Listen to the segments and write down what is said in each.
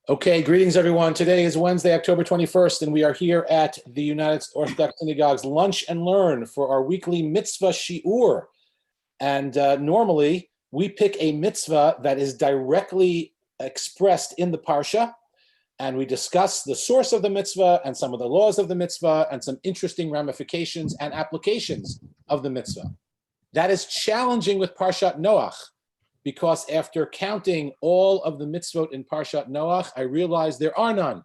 Okay, greetings everyone. Today is Wednesday, October 21st, and we are here at the United Orthodox Synagogue's Lunch and Learn for our weekly Mitzvah Shiur. And normally, we pick a mitzvah that is directly expressed in the Parsha, and we discuss the source of the mitzvah and some of the laws of the mitzvah and some interesting ramifications and applications of the mitzvah. That is challenging with Parshat Noach, because after counting all of the mitzvot in Parshat Noach, I realized there are none.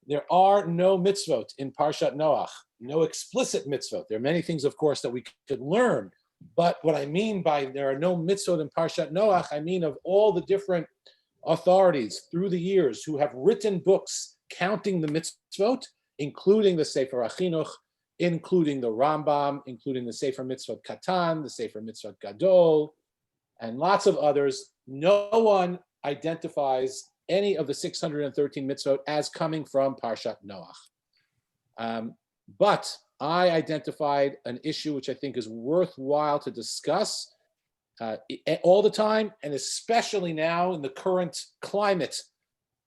There are no mitzvot in Parshat Noach, no explicit mitzvot. There are many things, of course, that we could learn, but what I mean by there are no mitzvot in Parshat Noach, I mean of all the different authorities through the years who have written books counting the mitzvot, including the Sefer HaChinuch, including the Rambam, including the Sefer Mitzvot Katan, the Sefer Mitzvot Gadol, and lots of others. No one identifies any of the 613 mitzvot as coming from Parshat Noach. But I identified an issue which I think is worthwhile to discuss all the time, and especially now in the current climate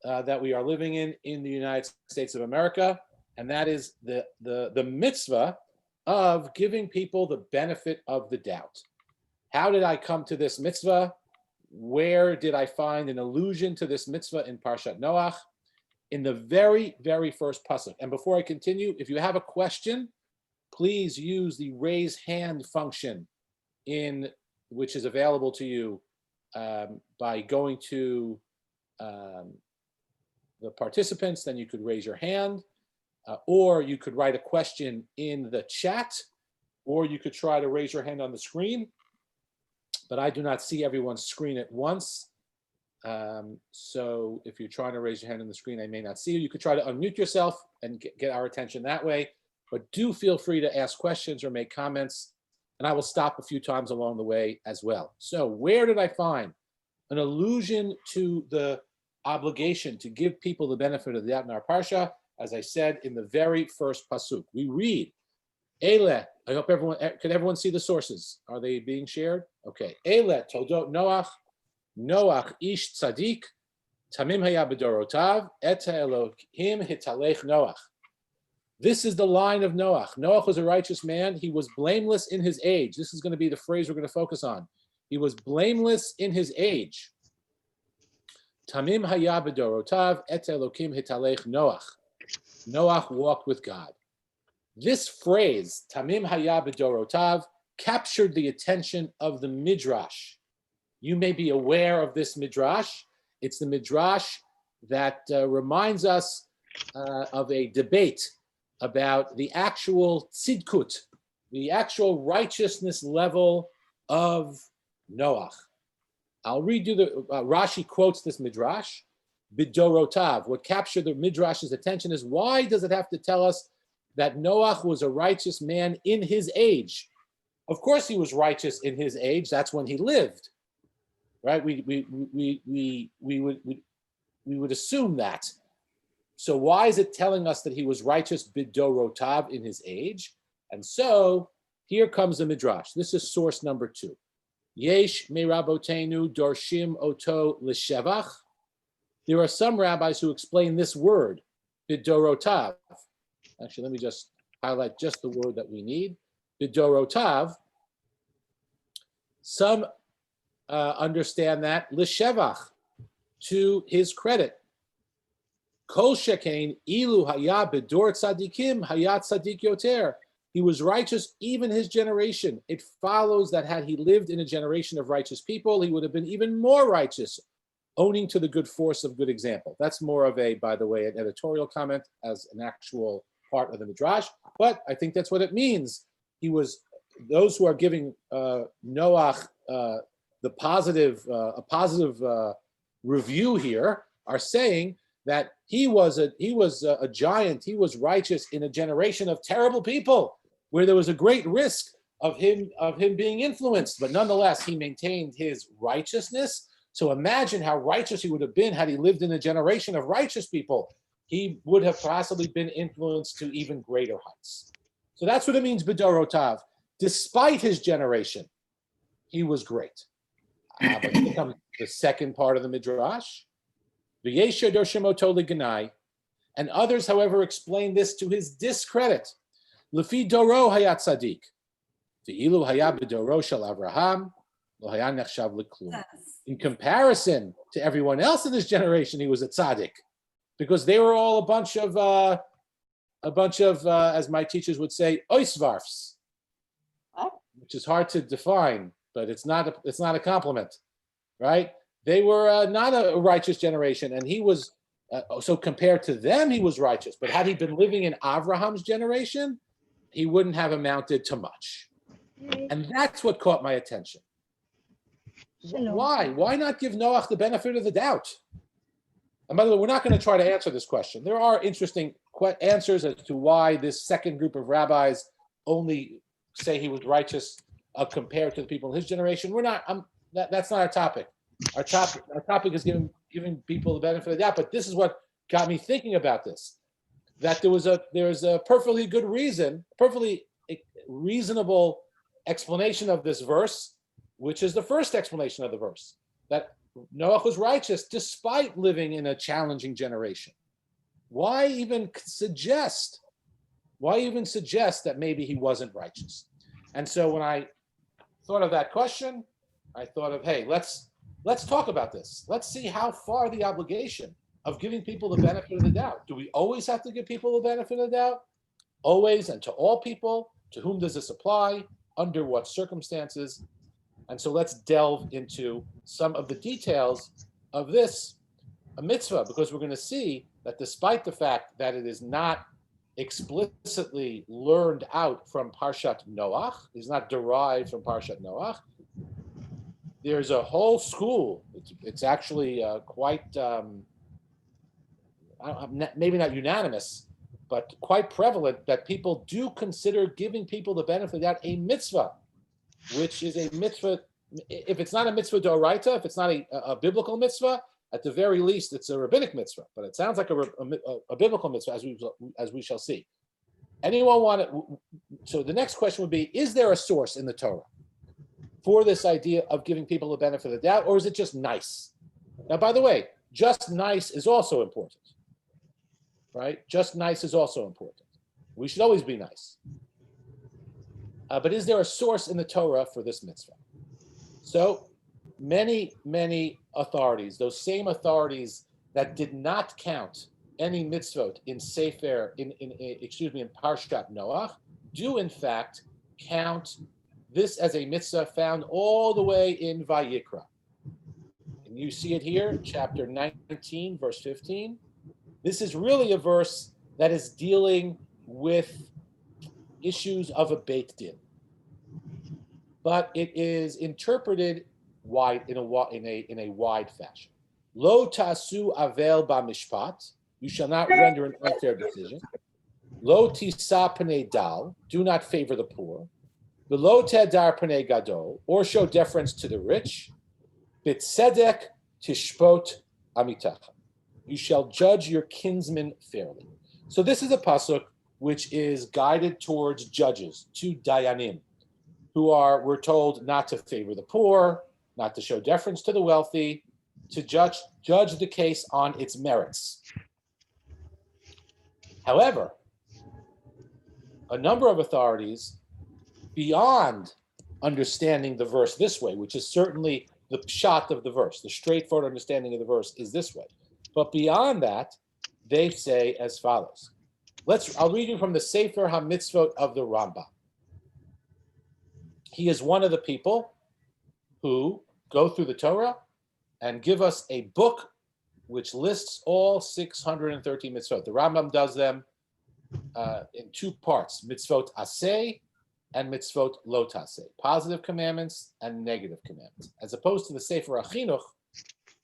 that we are living in the United States of America, and that is the mitzvah of giving people the benefit of the doubt. How did I come to this mitzvah? Where did I find an allusion to this mitzvah in Parshat Noach? In the very, very first pasuk. And before I continue, if you have a question, please use the raise hand function which is available to you by going to the participants. Then you could raise your hand, or you could write a question in the chat, or you could try to raise your hand on the screen. But I do not see everyone's screen at once. So if you're trying to raise your hand on the screen, I may not see you. You could try to unmute yourself and get our attention that way. But do feel free to ask questions or make comments, and I will stop a few times along the way as well. So where did I find an allusion to the obligation to give people the benefit of the doubt in our Parsha? As I said, in the very first pasuk, we read, Eile, I hope everyone see the sources? Are they being shared? Okay. Eile toldot Noach, Noach ish tzadik, tamim haya b'dorotav, et Elohim hitalech Noach. This is the line of Noach. Noach was a righteous man. He was blameless in his age. This is going to be the phrase we're going to focus on. He was blameless in his age. Tamim haya b'dorotav, et Elohim hitalech Noach. Noach walked with God. This phrase, Tamim haya b'dorotav, captured the attention of the Midrash. You may be aware of this Midrash. It's the Midrash that reminds us of a debate about the actual tzidkut, the actual righteousness level of Noach. I'll read you Rashi quotes this Midrash, b'dorotav. What captured the Midrash's attention is, why does it have to tell us that Noach was a righteous man in his age? Of course he was righteous in his age. That's when he lived, right? We would assume that. So why is it telling us that he was righteous b'dorotav in his age? And so here comes the Midrash. This is source number 2. Yesh me'rabotenu dorshim oto l'shevach. There are some rabbis who explain this word, b'dorotav. Actually, let me just highlight just the word that we need. B'dorotav. Some understand that l'shevach, to his credit. Kol shekain ilu haya b'dor tzadikim haya tzadik yoter. He was righteous even his generation. It follows that had he lived in a generation of righteous people, he would have been even more righteous, owning to the good force of good example. That's more of a, by the way, an editorial comment as an actual part of the Midrash, but I think that's what it means. He was, those who are giving Noach a positive review here are saying that he was a giant. He was righteous in a generation of terrible people, where there was a great risk of him being influenced, but nonetheless he maintained his righteousness. So imagine how righteous he would have been had he lived in a generation of righteous people. He would have possibly been influenced to even greater heights. So that's what it means, b'dorotav. Despite his generation, he was great. But here comes the second part of the Midrash. V'yesher doshimoto l'ganai. And others, however, explain this to his discredit. Lefi doro hayat tzaddik. V'ilu hayat b'doro shel Avraham, lo hayat nechshav l'klum. In comparison to everyone else in this generation, he was a tzaddik, because they were all a bunch of, as my teachers would say, oisvarfs, which is hard to define, but it's not a compliment, right? They were not a righteous generation, and he was. So compared to them, he was righteous. But had he been living in Avraham's generation, he wouldn't have amounted to much. And that's what caught my attention. Why? Why not give Noach the benefit of the doubt? And by the way, we're not going to try to answer this question. There are interesting answers as to why this second group of rabbis only say he was righteous compared to the people in his generation. We're not. That's not our topic. Our topic is giving people the benefit of the doubt. But this is what got me thinking about this: that there's a perfectly good reason, perfectly reasonable explanation of this verse, which is the first explanation of the verse, that Noach was righteous despite living in a challenging generation. Why even suggest that maybe he wasn't righteous? And so when I thought of that question, I thought of, hey, let's talk about this. Let's see how far the obligation of giving people the benefit of the doubt. Do we always have to give people the benefit of the doubt? Always, and to all people? To whom does this apply? Under what circumstances? And so let's delve into some of the details of this mitzvah, because we're going to see that despite the fact that it is not explicitly learned out from Parshat Noach, it's not derived from Parshat Noach, there's a whole school. It's actually quite, maybe not unanimous, but quite prevalent, that people do consider giving people the benefit of that a mitzvah, which is a mitzvah. If it's not a mitzvah d'oraita, if it's not a biblical mitzvah, at the very least, it's a rabbinic mitzvah. But it sounds like a biblical mitzvah, as we shall see. Anyone want to? So the next question would be: is there a source in the Torah for this idea of giving people the benefit of the doubt, or is it just nice? Now, by the way, just nice is also important, right? Just nice is also important. We should always be nice. But is there a source in the Torah for this mitzvah? So many authorities, those same authorities that did not count any mitzvot in in Parshat Noach, do in fact count this as a mitzvah found all the way in Vayikra. And you see it here, chapter 19, verse 15. This is really a verse that is dealing with issues of a Beit Din, but it is interpreted wide in a wide fashion. Lo tasu avel b'mishpat, you shall not render an unfair decision. Lo tisa pnei dal, do not favor the poor. V'lo tedar pnei gadol, or show deference to the rich. B'tzedek tishpot amitacha, you shall judge your kinsman fairly. So this is a pasuk which is guided towards judges, to dayanim, who are, we're told, not to favor the poor, not to show deference to the wealthy, to judge the case on its merits. However, a number of authorities, beyond understanding the verse this way, which is certainly the pshat of the verse, the straightforward understanding of the verse is this way. But beyond that, they say as follows. I'll read you from the Sefer HaMitzvot of the Rambam. He is one of the people who go through the Torah and give us a book which lists all 630 mitzvot. The Rambam does them in two parts, mitzvot aseh and mitzvot lo taseh, positive commandments and negative commandments, as opposed to the Sefer HaChinuch,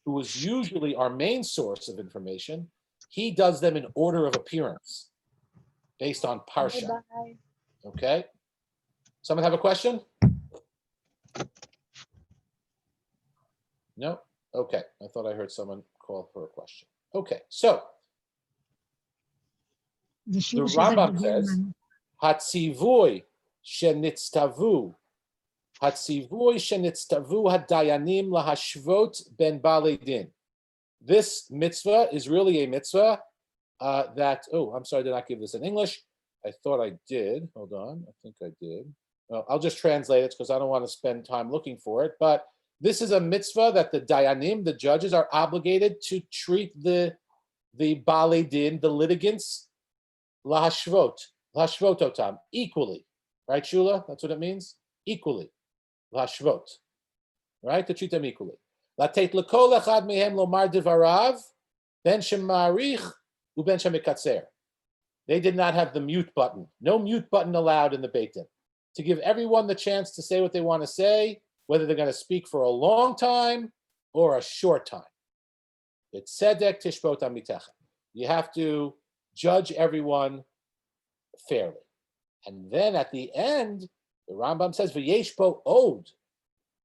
who is usually our main source of information. He does them in order of appearance, based on Parshat. Okay? Someone have a question? No? Okay. I thought I heard someone call for a question. Okay. So, the Rambam says, Hatzivui shenitztavu hadayanim lahashvot ben balei din. this mitzvah is really a mitzvah that, I'm sorry, did not give this in English. I thought I did. Hold on. I think I did. Well, I'll just translate it because I don't want to spend time looking for it. But this is a mitzvah that the dayanim, the judges, are obligated to treat the balei din, the litigants, lahashvototam, equally. Right, Shula? That's what it means? Equally. Lahashvot. Right? To treat them equally. Latet lekol echad mehem lomar divarav, ben shemarich uben shemikatzer. They did not have the mute button. No mute button allowed in the Beit Din. To give everyone the chance to say what they want to say, whether they're going to speak for a long time or a short time. It's tzedek tishbot amitechem. You have to judge everyone fairly. And then at the end, the Rambam says, v'yesh bo od.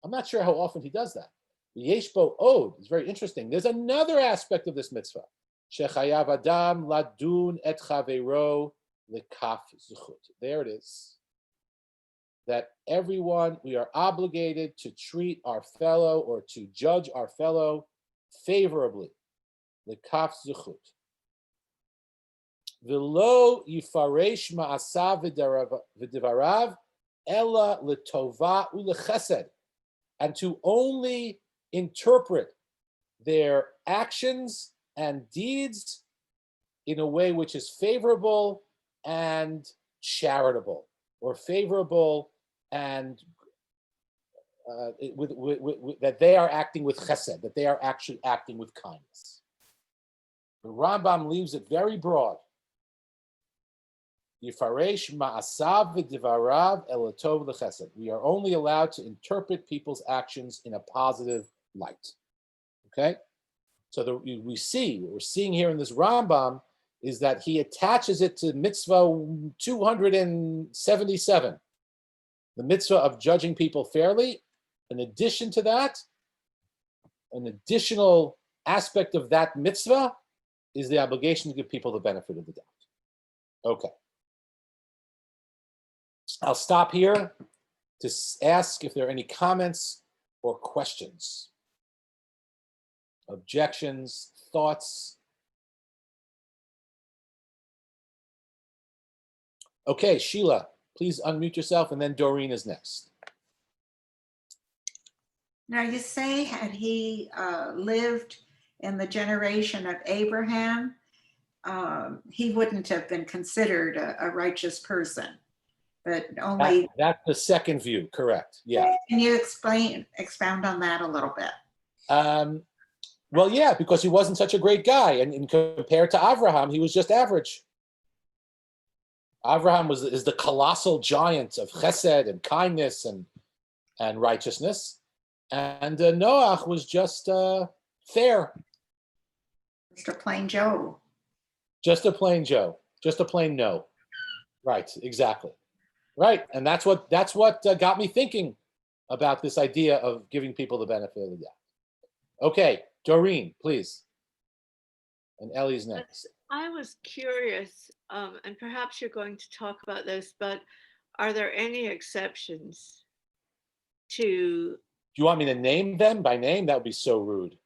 I'm not sure how often he does that. V'yesh bo od. It's very interesting. There's another aspect of this mitzvah. Shechayav adam ladun et chaveiro lekaf zuchut. There it is. That everyone, we are obligated to treat our fellow or to judge our fellow favorably. Lekaf zuchut. V'lo yifaresh ma'asav v'divarav ella letova u'lechesed. And to only interpret their actions and deeds in a way which is favorable and charitable, or favorable and that they are acting with chesed, that they are actually acting with kindness. The Rambam leaves it very broad. Yifaresh ma'asav v'divarav el tov l'chesed. We are only allowed to interpret people's actions in a positive light. Okay? So what we're seeing here in this Rambam is that he attaches it to mitzvah 277, the mitzvah of judging people fairly. In addition to that, an additional aspect of that mitzvah is the obligation to give people the benefit of the doubt. Okay. I'll stop here to ask if there are any comments or questions, objections, thoughts. Okay, Sheila, please unmute yourself, and then Doreen is next. Now, you say had he lived in the generation of Abraham, he wouldn't have been considered a righteous person, but only... That's the second view, correct, yeah. Can you expound on that a little bit? Well, yeah, because he wasn't such a great guy, and compared to Abraham, he was just average. Abraham is the colossal giant of chesed and kindness and righteousness, and Noach was just fair. Just a plain Joe. Just a plain Joe. Just a plain no. Right, exactly. Right, and that's what got me thinking about this idea of giving people the benefit of the doubt. Okay, Doreen, please. And Ellie's next. I was curious, and perhaps you're going to talk about this, but are there any exceptions to... Do you want me to name them by name? That would be so rude.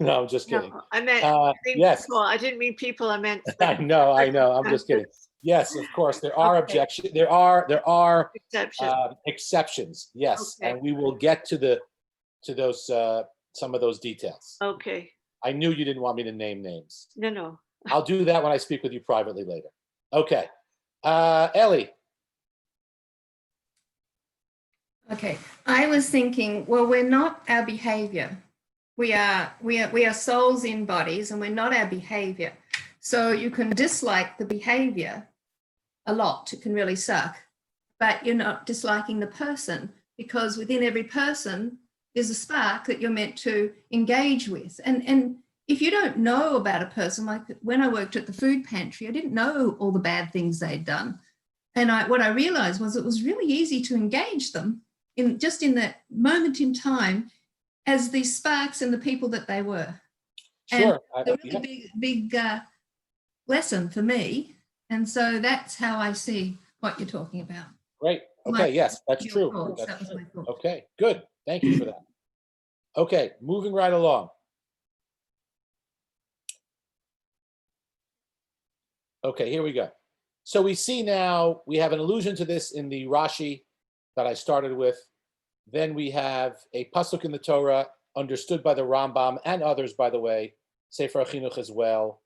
No, I'm just kidding. No, I meant yes. People. I didn't mean people. I meant... I know. I'm just kidding. Yes, of course. There are objections. There are exceptions. Yes, okay. And we will get to those some of those details. Okay. I knew you didn't want me to name names. No. I'll do that when I speak with you privately later. Okay. Ellie. Okay. I was thinking, well, we're not our behavior. We are souls in bodies, and we're not our behavior. So you can dislike the behavior a lot. It can really suck. But you're not disliking the person, because within every person is a spark that you're meant to engage with. And if you don't know about a person, like when I worked at the food pantry, I didn't know all the bad things they'd done. And what I realized was it was really easy to engage them in that moment in time as the sparks and the people that they were. Sure. And a really big lesson for me. And so that's how I see what you're talking about. Great. Okay. Yes, that's true. That was my thought. Okay, good. Thank you for that. Okay, moving right along. Okay, here we go. So we see now, we have an allusion to this in the Rashi that I started with. Then we have a pasuk in the Torah, understood by the Rambam and others, by the way, Sefer HaChinuch as well,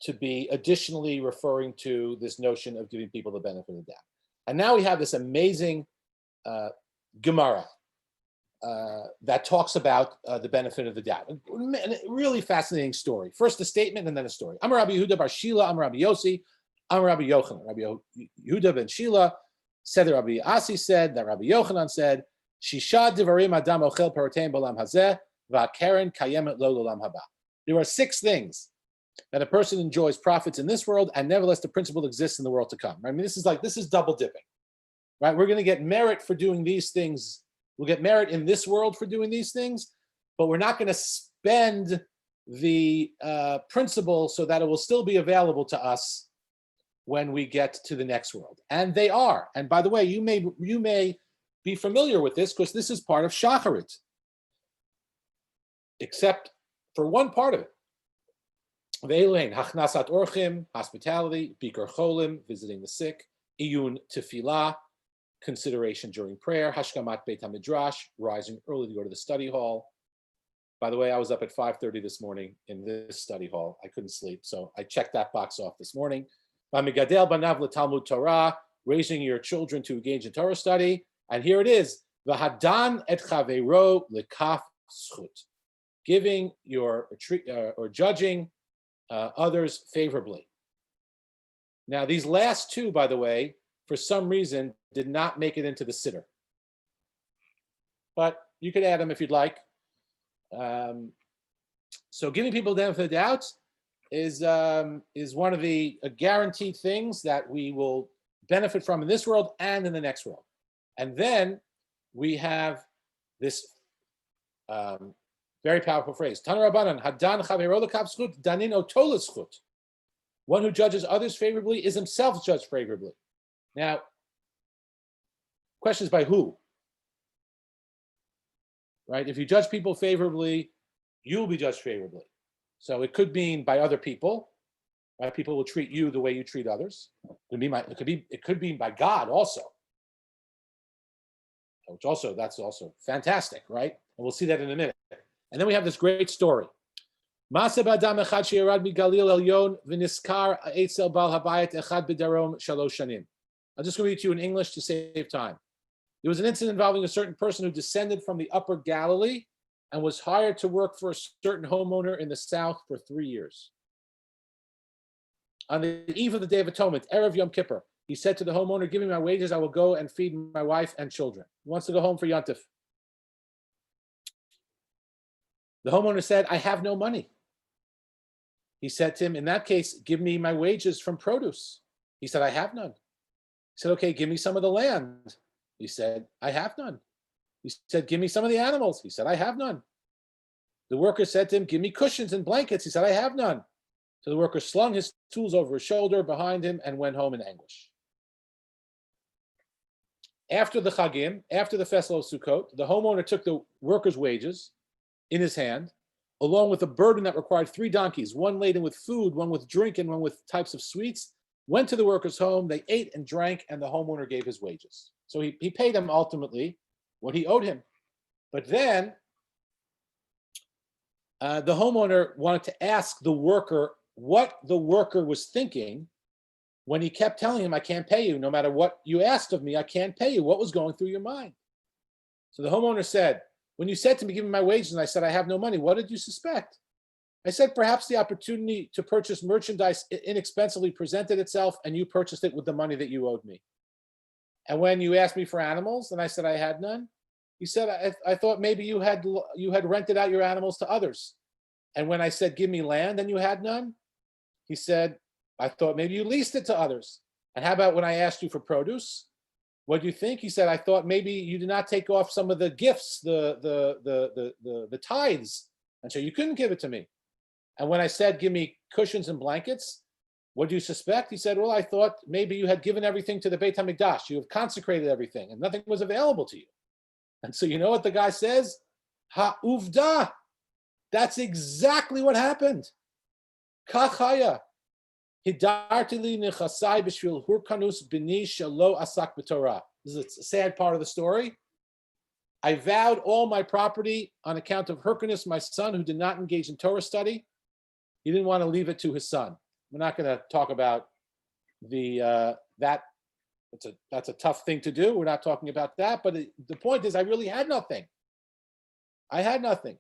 to be additionally referring to this notion of giving people the benefit of the doubt. And now we have this amazing Gemara that talks about the benefit of the doubt. A really fascinating story. First a statement and then a story. Amar Rabbi Yehuda bar Shila, Amar Rabbi Yossi, Amar Rabbi Yochanan. Rabbi Yehuda ben Shila said that Rabbi Asi said, that Rabbi Yochanan said, Shisha divarim adam ochel perotein balam hazeh, va'keren kayemet lo l'olam haba. There are 6 things that a person enjoys profits in this world, and nevertheless the principle exists in the world to come. I mean, this is double dipping, right? We're going to get merit for doing these things. We'll get merit in this world for doing these things, but we're not going to spend the principle so that it will still be available to us when we get to the next world. And they are. And by the way, you may be familiar with this because this is part of Shacharit, except for one part of it. Ve'elein, hachnasat orchim, hospitality, bikar cholim, visiting the sick, iyun tefillah, consideration during prayer, hashkamat beit hamidrash, rising early to go to the study hall. By the way, I was up at 5:30 this morning in this study hall. I couldn't sleep, so I checked that box off this morning. V'amigadel banav l'talmud Torah, raising your children to engage in Torah study. And here it is, v'hadan et chaveiro lekaf schut, giving your or judging others favorably. Now, these last 2, by the way, for some reason, did not make it into the siddur. But you could add them if you'd like. So giving people the benefit of the doubt is one of the guaranteed things that we will benefit from in this world and in the next world. And then we have this very powerful phrase. Tana Rabbanan, Hadan Chaveiro l'kav zchut, danin oto l'zchut. One who judges others favorably is himself judged favorably. Now, questions by who? Right? If you judge people favorably, you'll be judged favorably. So it could mean by other people. Right? People will treat you the way you treat others. It could be by God also. That's also fantastic, right? And we'll see that in a minute. And then we have this great story. I'm just going to read to you in English to save time. There was an incident involving a certain person who descended from the upper Galilee and was hired to work for a certain homeowner in the south for 3 years. On the eve of the Day of Atonement, Erev Yom Kippur, he said to the homeowner, "Give me my wages, I will go and feed my wife and children." He wants to go home for Yontif. The homeowner said, "I have no money." He said to him, "In that case, give me my wages from produce." He said, "I have none." He said, "Okay, give me some of the land." He said, "I have none." He said, "Give me some of the animals." He said, "I have none." The worker said to him, "Give me cushions and blankets." He said, "I have none." So the worker slung his tools over his shoulder behind him and went home in anguish. After the Chagim, after the festival of Sukkot, the homeowner took the worker's wages in his hand, along with a burden that required 3 donkeys, one laden with food, one with drink, and one with types of sweets, went to the worker's home. They ate and drank, and the homeowner gave his wages. So he paid him ultimately what he owed him. But then the homeowner wanted to ask the worker what the worker was thinking when he kept telling him, "I can't pay you. No matter what you asked of me, I can't pay you." What was going through your mind? So the homeowner said, "When you said to me, give me my wages, and I said, I have no money, what did you suspect?" I said, "Perhaps the opportunity to purchase merchandise inexpensively presented itself, and you purchased it with the money that you owed me. And when you asked me for animals, and I said I had none, you said, I thought maybe you had rented out your animals to others. And when I said, give me land, and you had none, he said, I thought maybe you leased it to others. And how about when I asked you for produce? What do you think?" He said, "I thought maybe you did not take off some of the gifts, the tithes, and so you couldn't give it to me. And when I said, give me cushions and blankets, what do you suspect?" He said, "Well, I thought maybe you had given everything to the Beit HaMikdash. You have consecrated everything, and nothing was available to you." And so you know what the guy says? Ha'uvda. That's exactly what happened. Kachaya. Hidarti li nechasai b'shvil hurkanus b'ni shelo asak b'Torah. This is a sad part of the story. I vowed all my property on account of Hyrcanus, my son, who did not engage in Torah study. He didn't want to leave it to his son. We're not going to talk about that's a tough thing to do. We're not talking about that. But the point is, I really had nothing. I had nothing.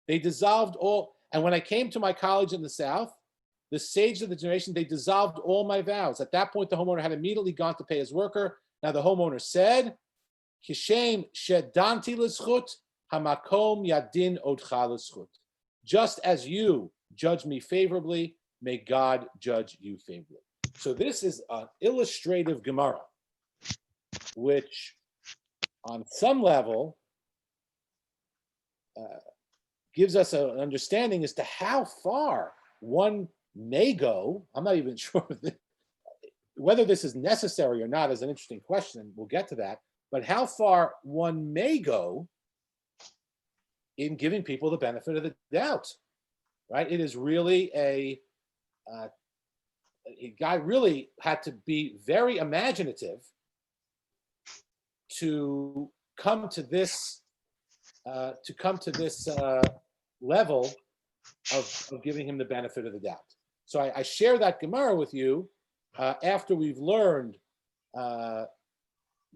They dissolved all. And when I came to my college in the South, the sages of the generation, they dissolved all my vows. At that point, the homeowner had immediately gone to pay his worker. Now the homeowner said, Kishem shedanti l'zchut, hamakom yadin odcha l'zchut. Just as you judge me favorably, may God judge you favorably. So this is an illustrative Gemara, which on some level gives us an understanding as to how far one may go. I'm not even sure whether this is necessary or not is an interesting question. We'll get to that. But how far one may go in giving people the benefit of the doubt, right? It is really a guy really had to be very imaginative to come to this level of giving him the benefit of the doubt. So I share that Gemara with you after we've learned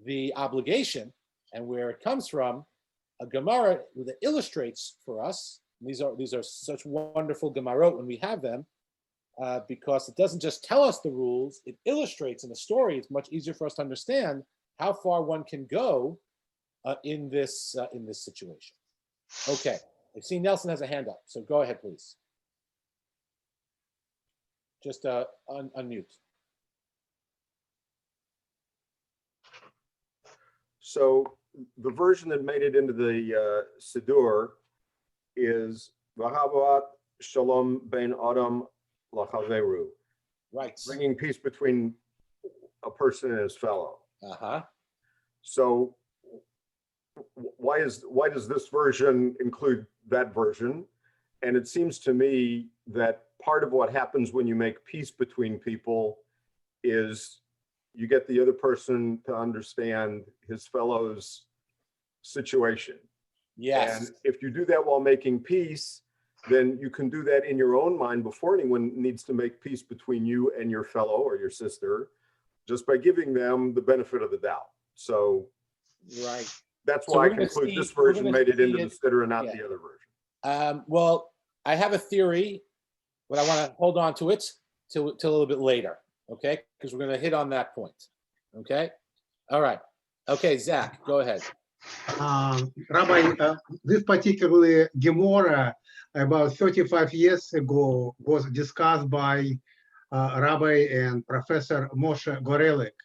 the obligation and where it comes from. A Gemara that illustrates for us. These are such wonderful Gemarot when we have them, because it doesn't just tell us the rules; it illustrates in a story. It's much easier for us to understand how far one can go in this situation. Okay, I see Nelson has a hand up, so go ahead, please. Just unmute. So the version that made it into the Siddur is Vahavat Shalom Ben Adam Lachaveru. Right. Bringing peace between a person and his fellow. Uh-huh. So why does this version include that version? And it seems to me that part of what happens when you make peace between people is you get the other person to understand his fellow's situation. Yes. And if you do that while making peace, then you can do that in your own mind before anyone needs to make peace between you and your fellow or your sister, just by giving them the benefit of the doubt. So right. That's So why I we're gonna conclude see- this we're version gonna made it see into the it- Siddur and not yeah. the other version. Well, I have a theory, but I want to hold on to it till a little bit later, okay? Because we're going to hit on that point, okay? All right. Okay, Zach, go ahead. Rabbi, this particular Gemara about 35 years ago was discussed by Rabbi and Professor Moshe Gorelick.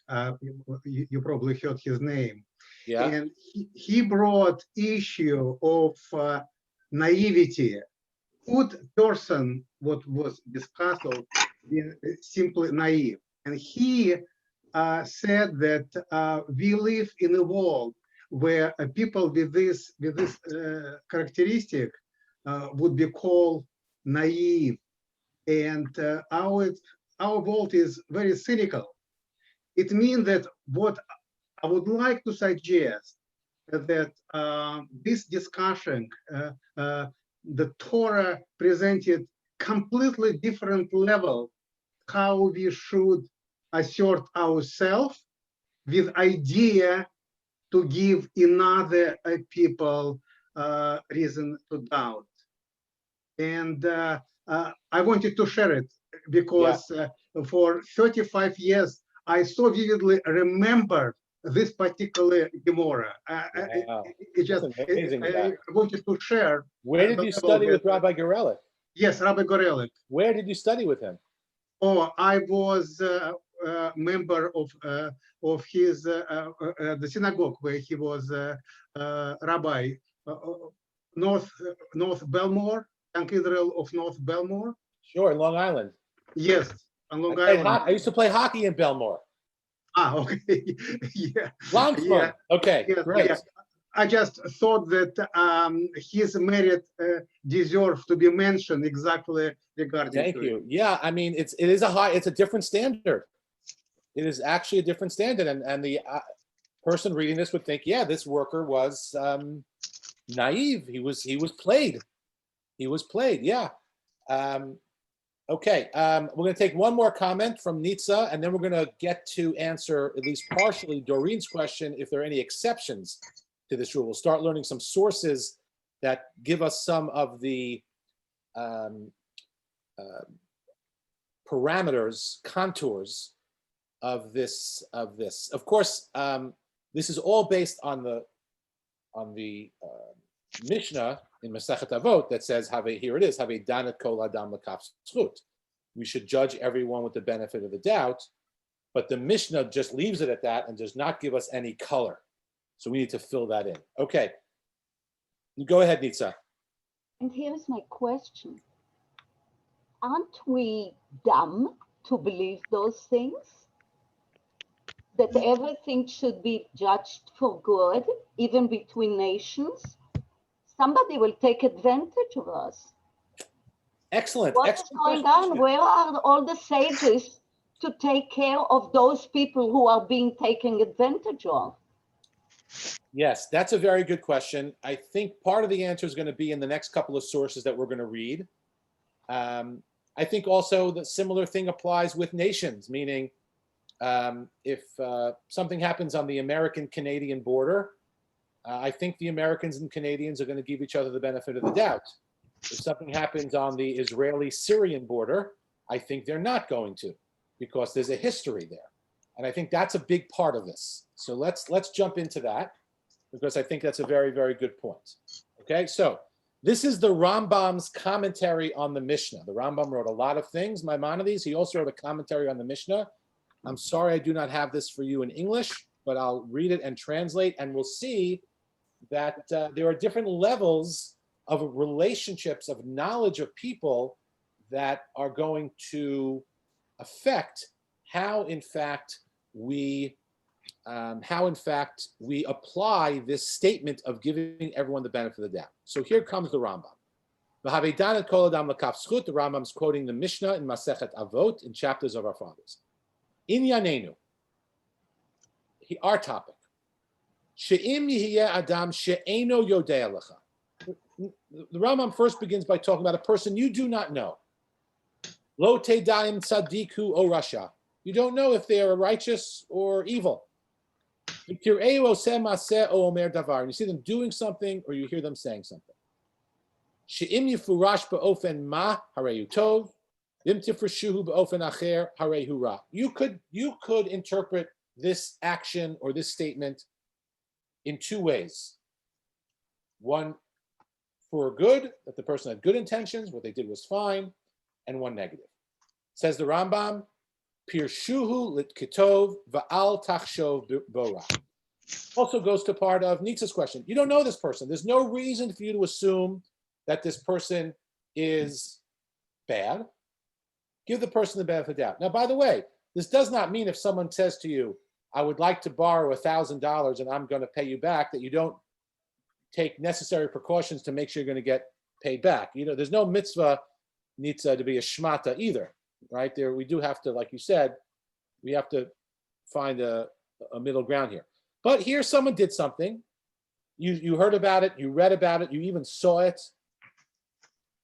You probably heard his name. Yeah. And he brought issue of naivety. Could person what was discussed of being simply naive? And he said that we live in a world where people with this characteristic would be called naive, and our world is very cynical. It means that what I would like to suggest that this discussion, the Torah presented completely different level how we should assert ourselves with idea to give another people reason to doubt. And I wanted to share it because for 35 years, I so vividly remember this particular Gemara. Wow. It just, That's amazing, I Zach. wanted to share. Where did you study with Rabbi Gorelick? Yes, Rabbi Gorelick. Where did you study with him? Oh, I was a member of his the synagogue where he was rabbi, North Belmore, Young Israel of North Belmore. Sure, in Long Island. Yes, on Long I Island. used to play hockey in Belmore. Ah, okay. Yeah. Langsman. Yeah. Okay, Yes, great. yes. I just thought that his merit deserves to be mentioned exactly regarding Thank to you. it. Yeah, I mean, it's a different standard. It is actually a different standard, and the person reading this would think, yeah, this worker was naive. He was played. He was played. Yeah. Okay. We're going to take one more comment from Nitza, and then we're going to get to answer at least partially Doreen's question, if there are any exceptions to this rule. We'll start learning some sources that give us some of the parameters, contours of this. Of course, this is all based on the Mishnah in Masechet Avot that says, here it is, have a danat kol adam l'kaf zchut. We should judge everyone with the benefit of the doubt, but the Mishnah just leaves it at that and does not give us any color. So we need to fill that in. Okay. Go ahead, Nitza. And here's my question. Aren't we dumb to believe those things? That everything should be judged for good, even between nations? Somebody will take advantage of us. Excellent. What is Excellent going question. on? Where are all the sages to take care of those people who are being taken advantage of? Yes, that's a very good question. I think part of the answer is going to be in the next couple of sources that we're going to read. I think also the similar thing applies with nations, meaning if something happens on the American-Canadian border, I think the Americans and Canadians are going to give each other the benefit of the doubt. If something happens on the Israeli-Syrian border, I think they're not going to, because there's a history there. And I think that's a big part of this. So let's jump into that, because I think that's a very, very good point. Okay, so this is the Rambam's commentary on the Mishnah. The Rambam wrote a lot of things, Maimonides. He also wrote a commentary on the Mishnah. I'm sorry I do not have this for you in English, but I'll read it and translate, and we'll see that there are different levels of relationships, of knowledge of people that are going to affect how, in fact, we apply this statement of giving everyone the benefit of the doubt. So here comes the Rambam. The Rambam is quoting the Mishnah in Masechet Avot in Chapters of Our Fathers. In Yanenu, our topic. She'im yihiyeh adam she'eno yodea lecha. The Rambam first begins by talking about a person you do not know. Lo tedaim tzadiku o rasha. You don't know if they are righteous or evil. You see them doing something or you hear them saying something. She'im yifurash ba'ofen ma hareyu tov. Im tifrashuhu ba'ofen acher hareyu ra. You could interpret this action or this statement in two ways. One for good, that the person had good intentions, what they did was fine, and one negative. Says the Rambam, Pirshuhu lit kitov va'al tachshov bora. Also goes to part of Nitza's question. You don't know this person. There's no reason for you to assume that this person is bad. Give the person the benefit of the doubt. Now, by the way, this does not mean if someone says to you, I would like to borrow $1,000 and I'm going to pay you back, that you don't take necessary precautions to make sure you're going to get paid back. You know, there's no mitzvah Nitza to be a shmata either, right? There, we do have to, like you said, we have to find a middle ground here. But here someone did something. You heard about it, you read about it, you even saw it,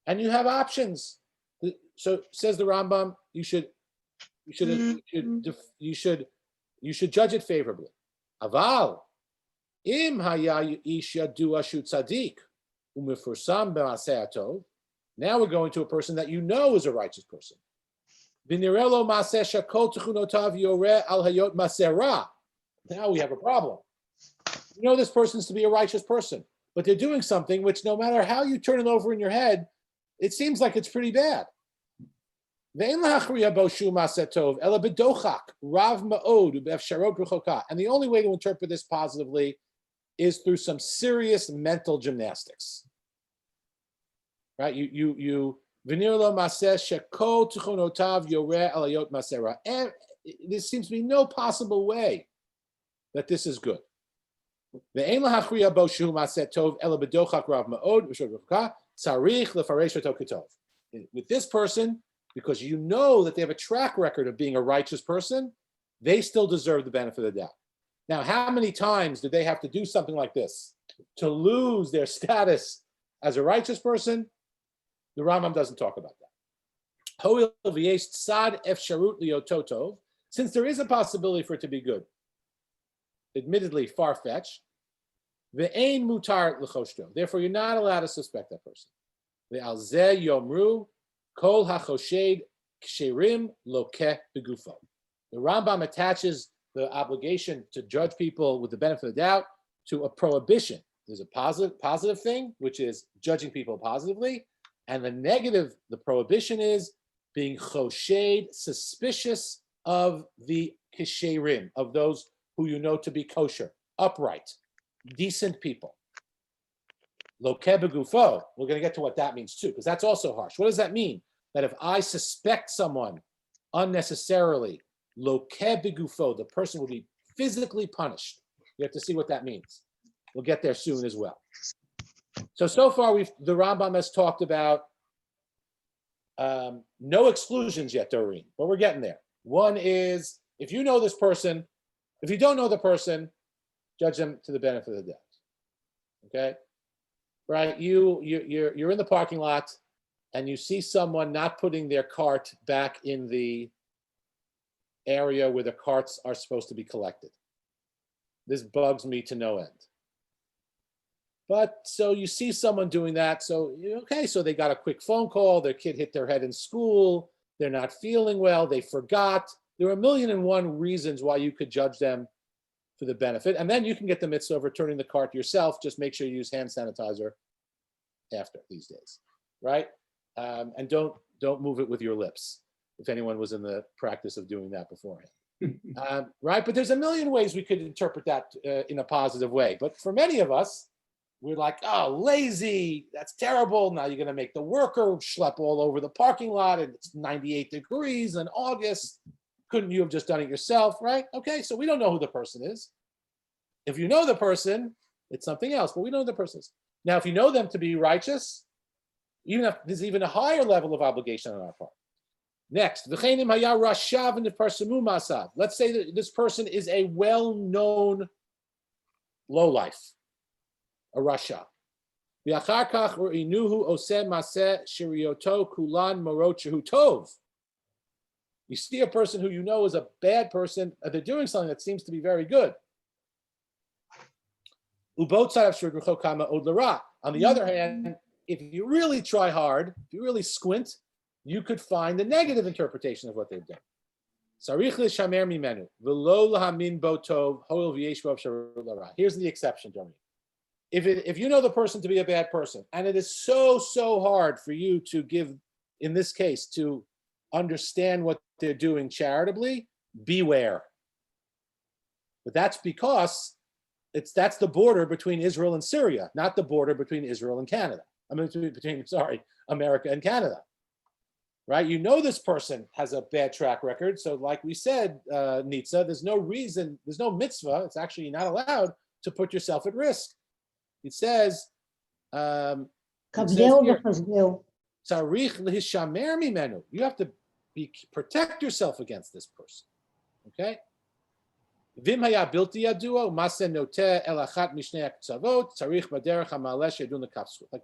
and you have options. So says the Rambam, you should judge it favorably. Aval im haya ish yadua shu tzadik umefursam b'maseh tov. Now we're going to a person that you know is a righteous person. V'nirelo maseh shakol techunotav yoreh al hayot maseh ra. Now we have a problem. You know this person's to be a righteous person, but they're doing something which, no matter how you turn it over in your head, it seems like it's pretty bad. And the only way to interpret this positively is through some serious mental gymnastics. Right? And there seems to be no possible way that this is good. Ve'ein lahachriya bo shu ma'aseh tov ela b'dochak rav ma'od v'shod rivka tzarich lefaresh oto ketov. With this person, because you know that they have a track record of being a righteous person, they still deserve the benefit of the doubt. Now, how many times did they have to do something like this to lose their status as a righteous person? The Rambam doesn't talk about that. Since there is a possibility for it to be good, admittedly far-fetched, ve'ein mutar l'choshto. Therefore, you're not allowed to suspect that person. Ve'al zeh yomru kol hachoshed ksherim lokeh begufo. The Rambam attaches the obligation to judge people with the benefit of the doubt to a prohibition. There's a positive thing, which is judging people positively, and the negative, the prohibition is being choshed, suspicious of the kisherim, of those who you know to be kosher, upright, decent people. Lokeh begufo. We're going to get to what that means too, because that's also harsh. What does that mean? That if I suspect someone unnecessarily, lokeh begufo, the person will be physically punished. You have to see what that means. We'll get there soon as well. So far, the Rambam has talked about no exclusions yet, Doreen, but we're getting there. One is, if you know this person, if you don't know the person, judge them to the benefit of the doubt. Okay, right? You're in the parking lot, and you see someone not putting their cart back in the area where the carts are supposed to be collected. This bugs me to no end. But so you see someone doing that, so okay, so they got a quick phone call, their kid hit their head in school, they're not feeling well, they forgot. There are 1,000,001 reasons why you could judge them for the benefit, and then you can get the mitzvah of returning the cart yourself. Just make sure you use hand sanitizer after these days, right? And don't move it with your lips, if anyone was in the practice of doing that beforehand. Right? But there's a million ways we could interpret that in a positive way. But for many of us, we're like, oh, lazy, that's terrible. Now you're going to make the worker schlep all over the parking lot, and it's 98 degrees in August. Couldn't you have just done it yourself, right? Okay, so we don't know who the person is. If you know the person, it's something else, but we know who the person is. Now, if you know them to be righteous, even if there's even a higher level of obligation on our part. Next, let's say that this person is a well-known lowlife, a rasha. You see a person who you know is a bad person, they're doing something that seems to be very good. On the other hand, if you really try hard, if you really squint, you could find the negative interpretation of what they've done. Here's the exception, Jeremy. If you know the person to be a bad person, and it is so hard for you to give, in this case, to understand what they're doing charitably, beware. But that's because that's the border between Israel and Syria, not the border between Israel and Canada. Between America and Canada. Right? You know this person has a bad track record. So like we said, Nitza, there's no reason, there's no mitzvah. It's actually not allowed to put yourself at risk. It says, you have to protect yourself against this person. Okay? Like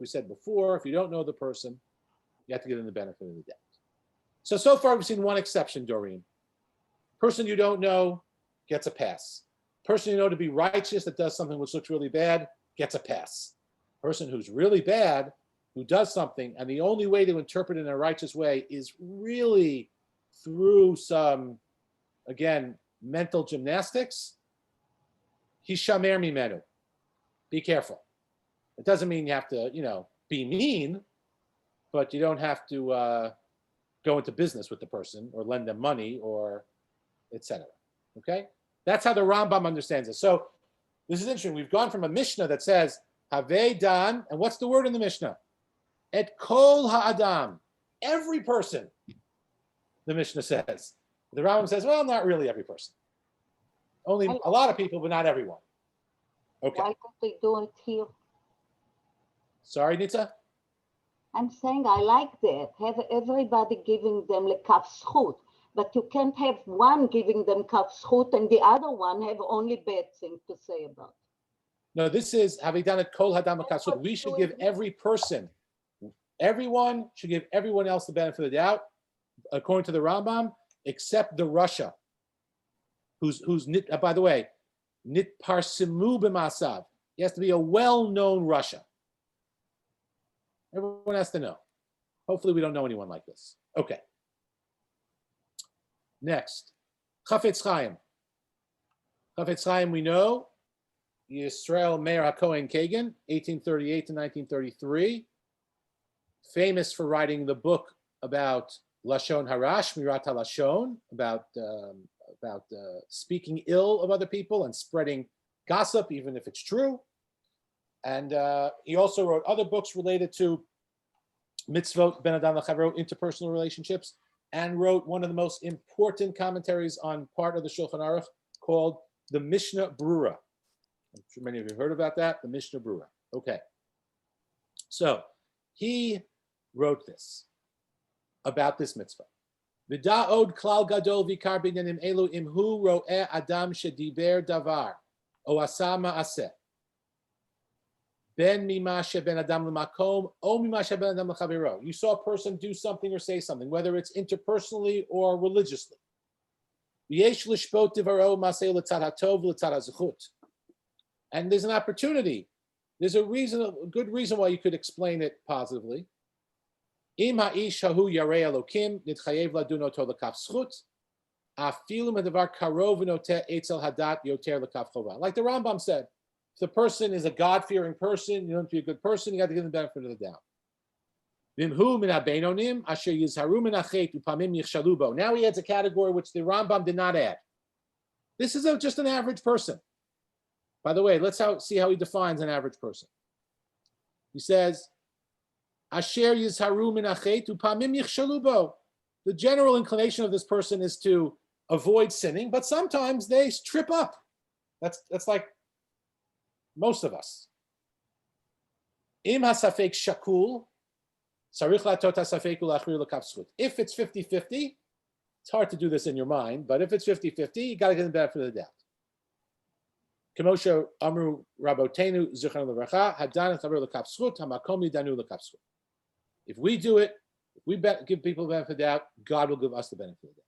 we said before, if you don't know the person, you have to give them the benefit of the doubt. So far we've seen one exception, Doreen. Person you don't know gets a pass. Person you know to be righteous that does something which looks really bad gets a pass. Person who's really bad, who does something, and the only way to interpret it in a righteous way is really through some, again, mental gymnastics. Hishamer mimenu. Be careful. It doesn't mean you have to, be mean, but you don't have to go into business with the person or lend them money or etc. Okay? That's how the Rambam understands it. So this is interesting. We've gone from a Mishnah that says, Have Dan, and what's the word in the Mishnah? Et kol ha'adam. Every person, the Mishnah says. The Rambam says, well, not really every person. Only a lot of people, but not everyone. Okay. Why don't they do it here? Sorry, Nitza? I'm saying I like that. Have everybody giving them lekaf zchut, but you can't have one giving them kaf zchut and the other one have only bad things to say about. No, this is Havidan et Kol Hadam Kasud. We should give every person, everyone should give everyone else the benefit of the doubt, according to the Rambam, except the Russia, who's by the way, nit parsimu b'masav. He has to be a well-known Russia. Everyone has to know. Hopefully, we don't know anyone like this. Okay. Next, Chafetz Chaim. Chafetz Chaim, we know, Yisrael Meir HaKohen Kagan, 1838 to 1933, famous for writing the book about Lashon Hara, Shmirat HaLashon, about speaking ill of other people and spreading gossip, even if it's true. And he also wrote other books related to mitzvot, ben adam l'chavro, interpersonal relationships, and wrote one of the most important commentaries on part of the Shulchan Aruch called the Mishnah Brura. I'm sure many of you have heard about that, the Mishnah Brura. Okay. So he wrote this about this mitzvah. V'da'od klal gadol vikar b'inyanim elu imhu ro'eh adam shediber davar o asa ma'aseh ben mima sheben adam l'makom o mima sheben adam l'chaviro. You saw a person do something or say something, whether it's interpersonally or religiously. V'yesh lishpot divaro maseh l'tzad hatov l'tzad hazechut. And there's an opportunity. There's a good reason why you could explain it positively. Im ha'ish hahu yarei elokim nitchayev ladun oto l'kaf zchut afilu medavar karov v'noteh etzel hadat yoter l'kaf chova. Like the Rambam said, if the person is a God-fearing person, you don't be a good person, you got to give them the benefit of the doubt. V'imhu min habeinonim asher yizharu min hachet upamim yichshalu bo. Now he adds a category which the Rambam did not add. This is just an average person. By the way, let's see how he defines an average person. He says, Asher yizharu min hachet upamim yichshalu bo. The general inclination of this person is to avoid sinning, but sometimes they trip up. That's like most of us. Im hasafek shakul, sarich latot hasafek ulachrir l'kaf zchut. If it's 50-50, it's hard to do this in your mind, but if it's 50-50, you got to get the benefit of the doubt. Kemosha amru rabotenu zichron levracha hadan chaver l'kaf zchut hamakom yidanu l'kaf zchut. If we do it, if we give people the benefit of the doubt, God will give us the benefit of the doubt.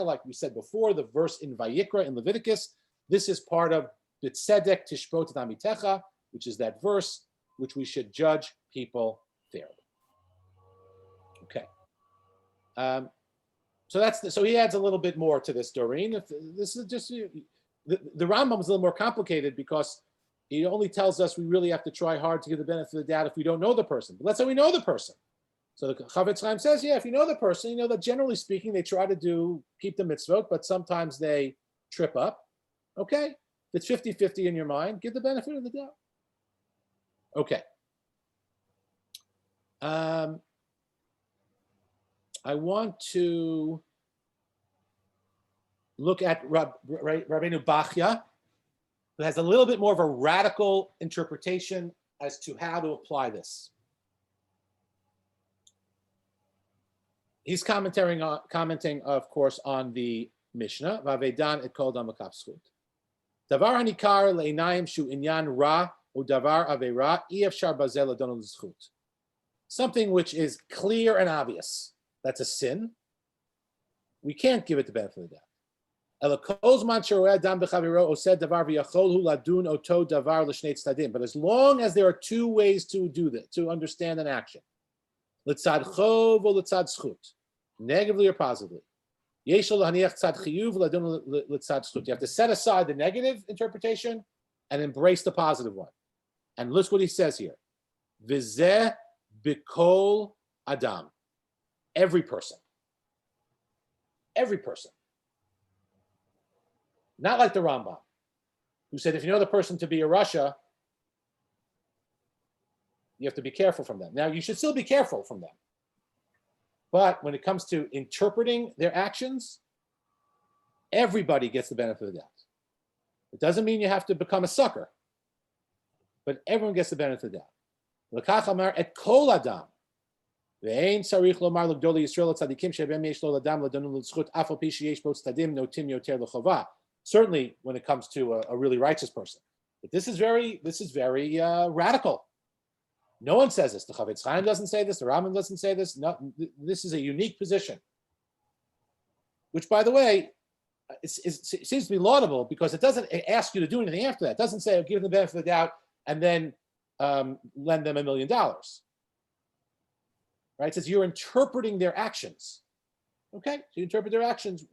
Like we said before, the verse in Vayikra in Leviticus, this is part of B'tzedek Tishbot Amitecha, which is that verse which we should judge people fairly. Okay. So he adds a little bit more to this, Doreen. This is just the Rambam is a little more complicated because he only tells us we really have to try hard to give the benefit of the doubt if we don't know the person. But let's say we know the person. So the Chafetz Chaim says, yeah, if you know the person, you know that generally speaking, they try to keep the mitzvot, but sometimes they trip up. Okay, if it's 50-50 in your mind, give the benefit of the doubt. Okay. I want to look at Rabbeinu Bachya, who has a little bit more of a radical interpretation as to how to apply this. He's commenting, of course, on the Mishnah. Vavedan et kol dam l'kaf zchut. Davar hanikar le'inayim shu inyan ra u davar avera i'efshar bazel ladon l'zchut. Something which is clear and obvious. That's a sin. We can't give it the benefit of the doubt. But as long as there are two ways to do that, to understand an action, l'tzad chov or l'tzad zchut, negatively or positively, you have to set aside the negative interpretation and embrace the positive one. And look what he says here: v'zeh b'kol adam, every person. Every person. Not like the Rambam, who said if you know the person to be a Rasha, you have to be careful from them. Now, you should still be careful from them. But when it comes to interpreting their actions, Everybody gets the benefit of the doubt. It doesn't mean you have to become a sucker, but everyone gets the benefit of the doubt. L'kach amar et kol adam. Ve'ein tzarich lomar l'gdolei Yisrael tzadikim shebem yesh lo l'adam l'donu l'zchut af al pi sheyesh bo tzadim notim yoter l'chova. Certainly, when it comes to a really righteous person, but this is very radical. No one says this. The Chavetz Chaim doesn't say this. The Rambam doesn't say this. No, this is a unique position, which, by the way, it seems to be laudable because it doesn't ask you to do anything after that. It doesn't say give them the benefit of the doubt and then lend them $1 million. Right? It says you're interpreting their actions. Okay, so you interpret their actions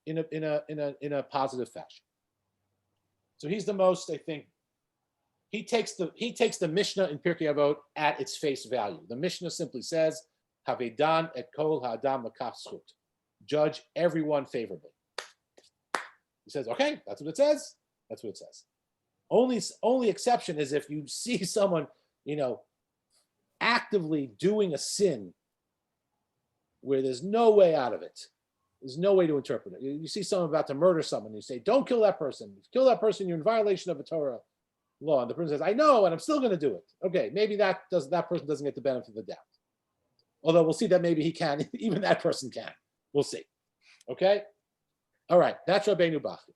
in a positive fashion. So he's the most, I think. He takes the Mishnah in Pirkei Avot at its face value. The Mishnah simply says, "Havedan et kol ha'adam l'kaf zchut." Judge everyone favorably. He says, "Okay, that's what it says. That's what it says." Only exception is if you see someone, actively doing a sin where there's no way out of it. There's no way to interpret it. You see someone about to murder someone, you say, "Don't kill that person. If you kill that person, you're in violation of a Torah law." And the person says, "I know, and I'm still going to do it." Okay, maybe that person doesn't get the benefit of the doubt. Although we'll see that maybe he can, even that person can. We'll see. Okay? All right, that's Rabbeinu Bachya.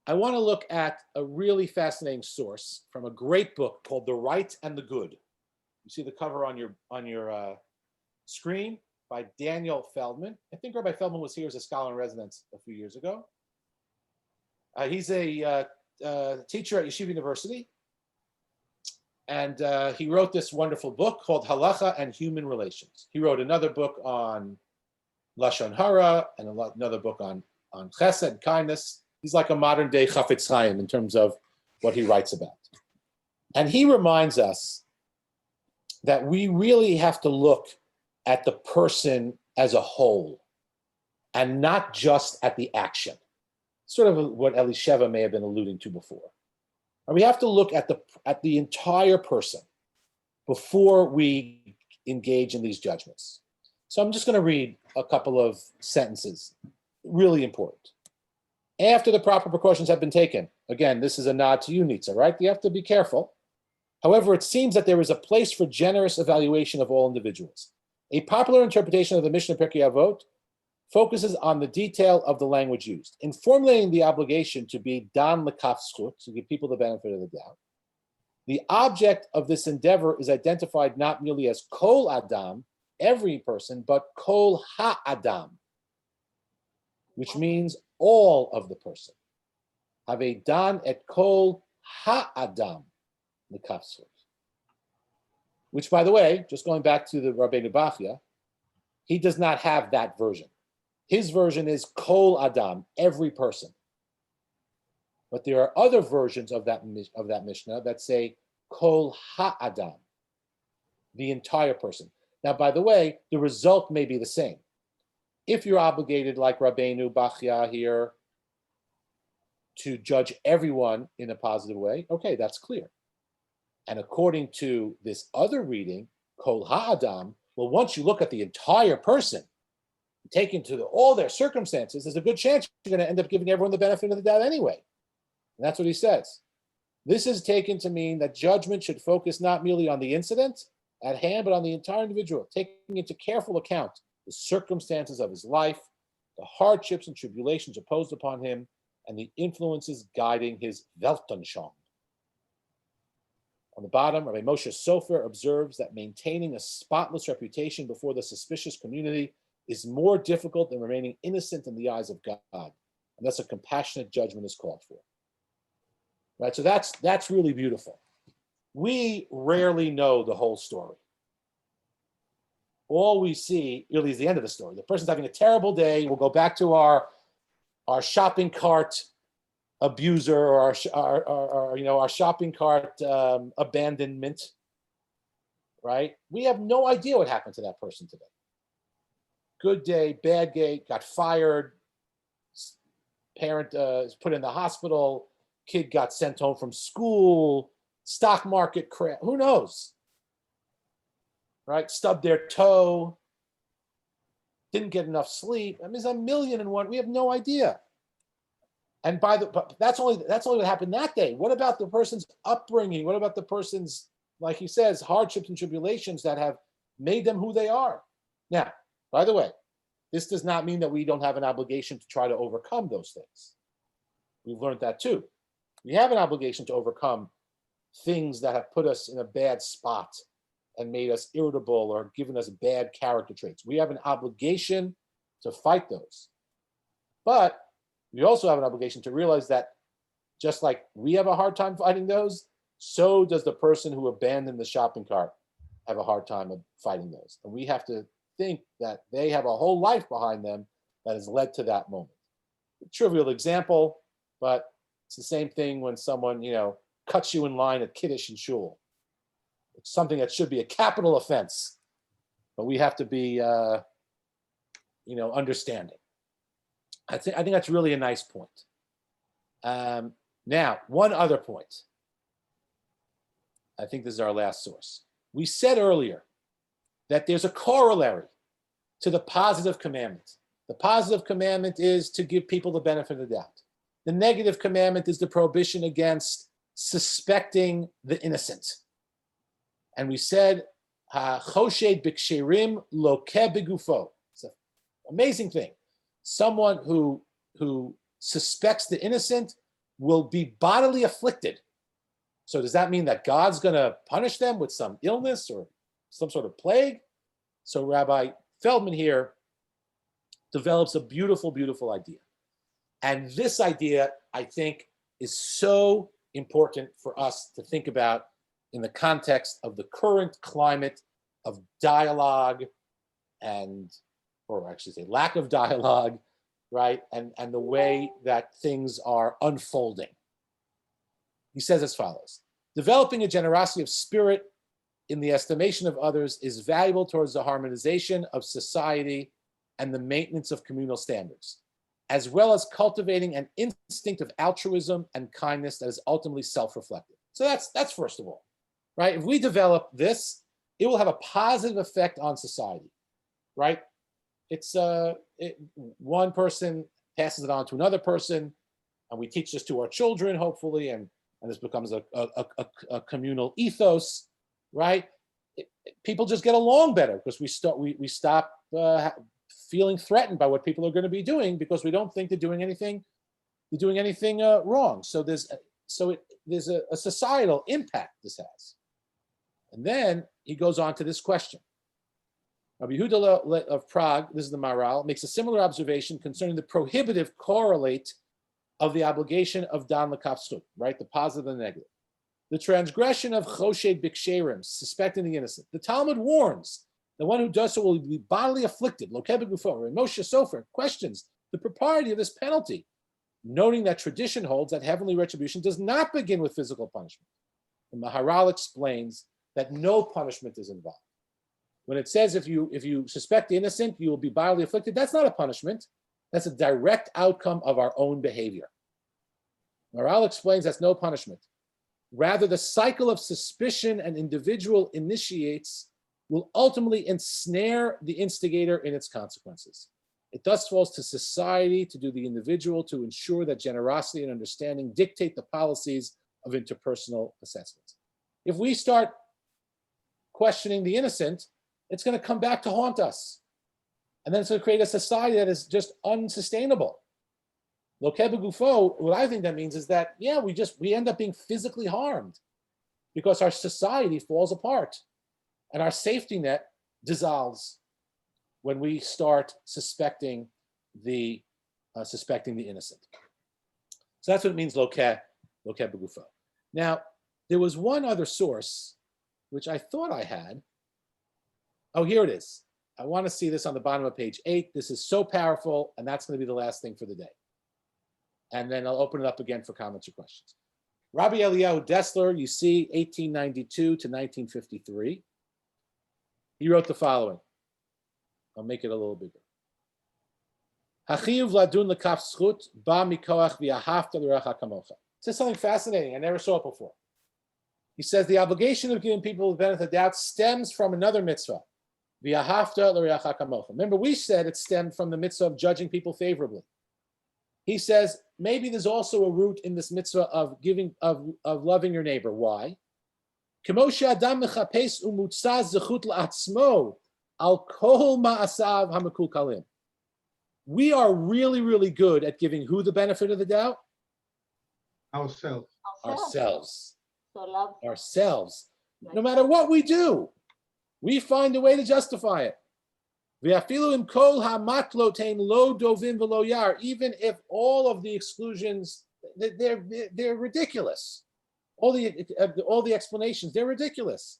I want to look at a really fascinating source from a great book called The Right and the Good. You see the cover on your screen by Daniel Feldman. I think Rabbi Feldman was here as a scholar in residence a few years ago. He's a teacher at Yeshiva University, and he wrote this wonderful book called Halacha and Human Relations. He wrote another book on Lashon Hara and another book on Chesed and kindness. He's like a modern day Chafetz Chaim in terms of what he writes about. And he reminds us that we really have to look at the person as a whole and not just at the action. Sort of what Elisheva may have been alluding to before. And we have to look at the entire person before we engage in these judgments. So I'm just going to read a couple of sentences, really important. After the proper precautions have been taken, again, this is a nod to you, Nitza, right? You have to be careful. However, it seems that there is a place for generous evaluation of all individuals. A popular interpretation of the Mishnah Pirkei Avot focuses on the detail of the language used. In formulating the obligation to be dan l'kaf zchut, to give people the benefit of the doubt, the object of this endeavor is identified not merely as kol adam, every person, but kol ha-adam, which means all of the person. Havedan et kol ha-adam l'kaf zchut. Which, by the way, just going back to the Rabbeinu Bachya, he does not have that version. His version is kol adam, every person. But there are other versions of that Mishnah that say kol ha-adam, the entire person. Now, by the way, the result may be the same. If you're obligated, like Rabbeinu Bachya here, to judge everyone in a positive way, okay, that's clear. And according to this other reading, kol ha-adam, well, once you look at the entire person, take into all their circumstances, there's a good chance you're going to end up giving everyone the benefit of the doubt anyway. And that's what he says. This is taken to mean that judgment should focus not merely on the incident at hand, but on the entire individual, taking into careful account the circumstances of his life, the hardships and tribulations imposed upon him, and the influences guiding his Weltanschauung. On the bottom, Rabbi Moshe Sofer observes that maintaining a spotless reputation before the suspicious community is more difficult than remaining innocent in the eyes of God, and thus a compassionate judgment is called for. Right, so that's really beautiful. We rarely know the whole story. All we see really is the end of the story. The person's having a terrible day. We'll go back to our shopping cart abuser or our shopping cart abandonment. Right? We have no idea what happened to that person today. Good day, bad day, got fired, parent is put in the hospital, kid got sent home from school, stock market crash, who knows? Right? Stubbed their toe. didn't get enough sleep. I mean, there's a million and one. We have no idea. And but that's only what happened that day. What about the person's upbringing? What about the person's, like he says, hardships and tribulations that have made them who they are? Now, by the way, this does not mean that we don't have an obligation to try to overcome those things. We've learned that too. We have an obligation to overcome things that have put us in a bad spot and made us irritable or given us bad character traits. We have an obligation to fight those. But we also have an obligation to realize that just like we have a hard time fighting those, so does the person who abandoned the shopping cart have a hard time of fighting those. And we have to think that they have a whole life behind them that has led to that moment. A trivial example, but it's the same thing when someone, cuts you in line at Kiddush and Shul. It's something that should be a capital offense, but we have to be, understanding. I think that's really a nice point. Now, one other point. I think this is our last source. We said earlier that there's a corollary to the positive commandment. The positive commandment is to give people the benefit of the doubt. The negative commandment is the prohibition against suspecting the innocent. And we said, "Choshed b'ksherim lokeh begufo." It's an amazing thing. Someone who suspects the innocent will be bodily afflicted. So does that mean that God's going to punish them with some illness or some sort of plague? So Rabbi Feldman here develops a beautiful, beautiful idea. And this idea, I think, is so important for us to think about in the context of the current climate of dialogue or actually say lack of dialogue, right? And the way that things are unfolding. He says as follows: developing a generosity of spirit in the estimation of others is valuable towards the harmonization of society and the maintenance of communal standards, as well as cultivating an instinct of altruism and kindness that is ultimately self-reflective. So that's first of all, right? If we develop this, it will have a positive effect on society, right? It's one person passes it on to another person, and we teach this to our children, hopefully, and this becomes a communal ethos, right? People just get along better because we stop feeling threatened by what people are going to be doing because we don't think they're doing anything wrong. So there's a societal impact this has. And then he goes on to this question. Rabbi Yehuda of Prague, this is the Maharal, makes a similar observation concerning the prohibitive correlate of the obligation of dan l'kafsut, right? The positive and the negative. The transgression of choshed b'ksherim, suspecting the innocent. The Talmud warns the one who does so will be bodily afflicted. Lokeh begufo. Moshe Sofer questions the propriety of this penalty, noting that tradition holds that heavenly retribution does not begin with physical punishment. The Maharal explains that no punishment is involved. When it says if you suspect the innocent, you will be bodily afflicted, that's not a punishment. That's a direct outcome of our own behavior. Maharal explains that's no punishment. Rather, the cycle of suspicion an individual initiates will ultimately ensnare the instigator in its consequences. It thus falls to society, to the individual, to ensure that generosity and understanding dictate the policies of interpersonal assessments. If we start questioning the innocent, it's going to come back to haunt us. And then it's going to create a society that is just unsustainable. Lokeh begufo, what I think that means is that, we end up being physically harmed because our society falls apart and our safety net dissolves when we start suspecting the innocent. So that's what it means, lokeh begufo. Now, there was one other source, which I thought I had. Oh, here it is. I want to see this on the bottom of page 8. This is so powerful, and that's going to be the last thing for the day. And then I'll open it up again for comments or questions. Rabbi Eliyahu Dessler, you see 1892 to 1953. He wrote the following. I'll make it a little bigger. Hachiyuv ladun l'kaf zchut ba mikoach v'ahavta l'recha kamocha. This is something fascinating. I never saw it before. He says the obligation of giving people the benefit of the doubt stems from another mitzvah. V'ahavta l'reacha kamocha. Remember, we said it stemmed from the mitzvah of judging people favorably. He says maybe there's also a root in this mitzvah of giving of loving your neighbor. Why? Kemo she'adam mechapes umutzaz zechut la'atzmo al kol ma'asav hamakulkalim. We are really, really good at giving who the benefit of the doubt? Ourselves. Ourselves. So love. Ourselves. No matter what we do, we find a way to justify it. Even if all of the exclusions, they're ridiculous. All the explanations, they're ridiculous.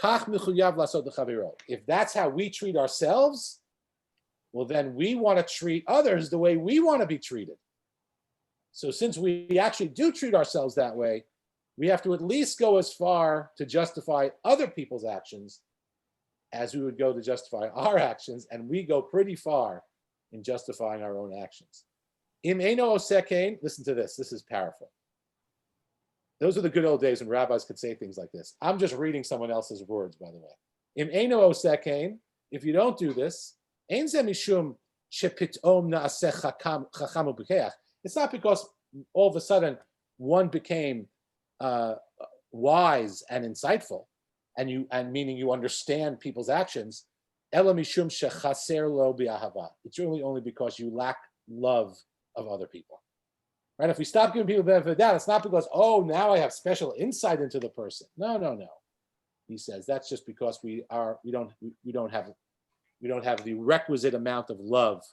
If that's how we treat ourselves, well, then we want to treat others the way we want to be treated. So since we actually do treat ourselves that way, we have to at least go as far to justify other people's actions as we would go to justify our actions, and we go pretty far in justifying our own actions. Im eino osekein, listen to this is powerful. Those are the good old days when rabbis could say things like this. I'm just reading someone else's words, by the way. Im eino osekein, if you don't do this, ein ze mishum shepitom naaseh chacham u'bekeach. It's not because all of a sudden one became wise and insightful, and meaning you understand people's actions. Ela mishum shechaser lo bi'ahava. It's really only because you lack love of other people. Right? If we stop giving people the benefit of the doubt, it's not because, oh, now I have special insight into the person. No. He says that's just because we don't have the requisite amount of love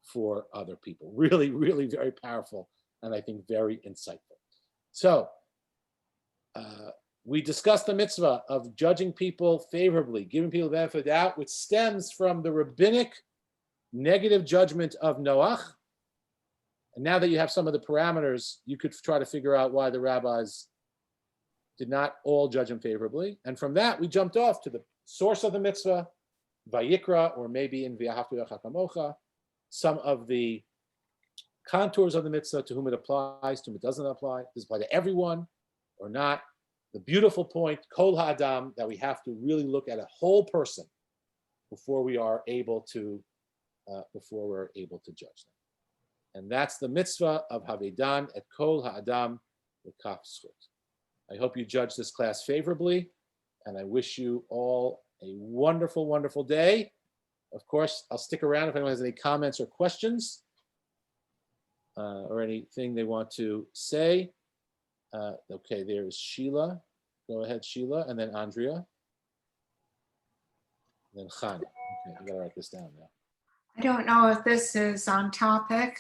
for other people. Really, really very powerful, and I think very insightful. So we discussed the mitzvah of judging people favorably, giving people the benefit of the doubt, which stems from the rabbinic negative judgment of Noach. And now that you have some of the parameters, you could try to figure out why the rabbis did not all judge him favorably. And from that, we jumped off to the source of the mitzvah, Vayikra, or maybe in V'ahavta l'reacha kamocha, some of the contours of the mitzvah, to whom it applies, to whom it doesn't apply. Does it apply to everyone or not? The beautiful point, kol ha'adam, that we have to really look at a whole person before we're able to judge them. And that's the mitzvah of Havedan et kol ha'adam l'kaf zchut. I hope you judge this class favorably, and I wish you all a wonderful, wonderful day. Of course, I'll stick around if anyone has any comments or questions or anything they want to say. Okay, there's Sheila. Go ahead, Sheila, and then Andrea. And then Chana. Okay, I gotta write this down now. I don't know if this is on topic,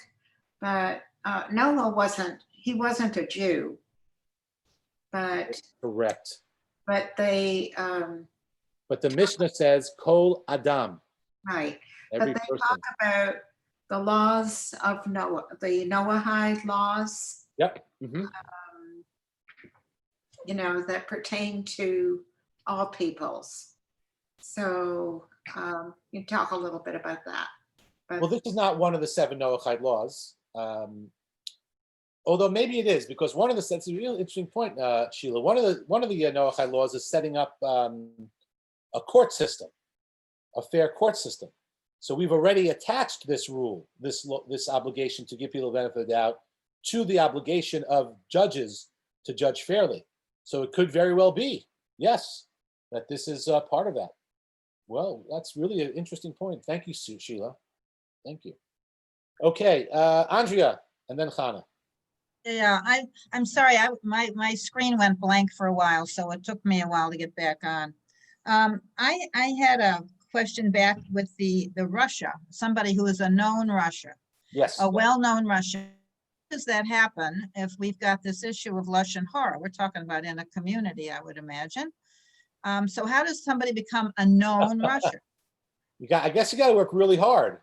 but Noah wasn't a Jew. But correct. But they but the Mishnah says Kol Adam. Right. Every but they person. talk about the laws of Noah, the Noahide laws. Yep. Mm-hmm. That pertain to all peoples. So you talk a little bit about that. But, well, this is not one of the 7 Noahide laws. Although maybe it is, because one of the, that's a real interesting point, Sheila. One of the Noahide laws is setting up a court system, a fair court system. So we've already attached this rule, this obligation to give people the benefit of the doubt, to the obligation of judges to judge fairly. So it could very well be, yes, that this is part of that. Well, that's really an interesting point. Thank you, Sheila. Thank you. Okay, Andrea, and then Chana. Yeah, I'm sorry. My screen went blank for a while, so it took me a while to get back on. I had a question back with the Russia, somebody who is a known Russia. Yes. A well-known Russian. How does that happen if we've got this issue of lashon hara? We're talking about in a community, I would imagine. So how does somebody become a known Russian? I guess you got to work really hard,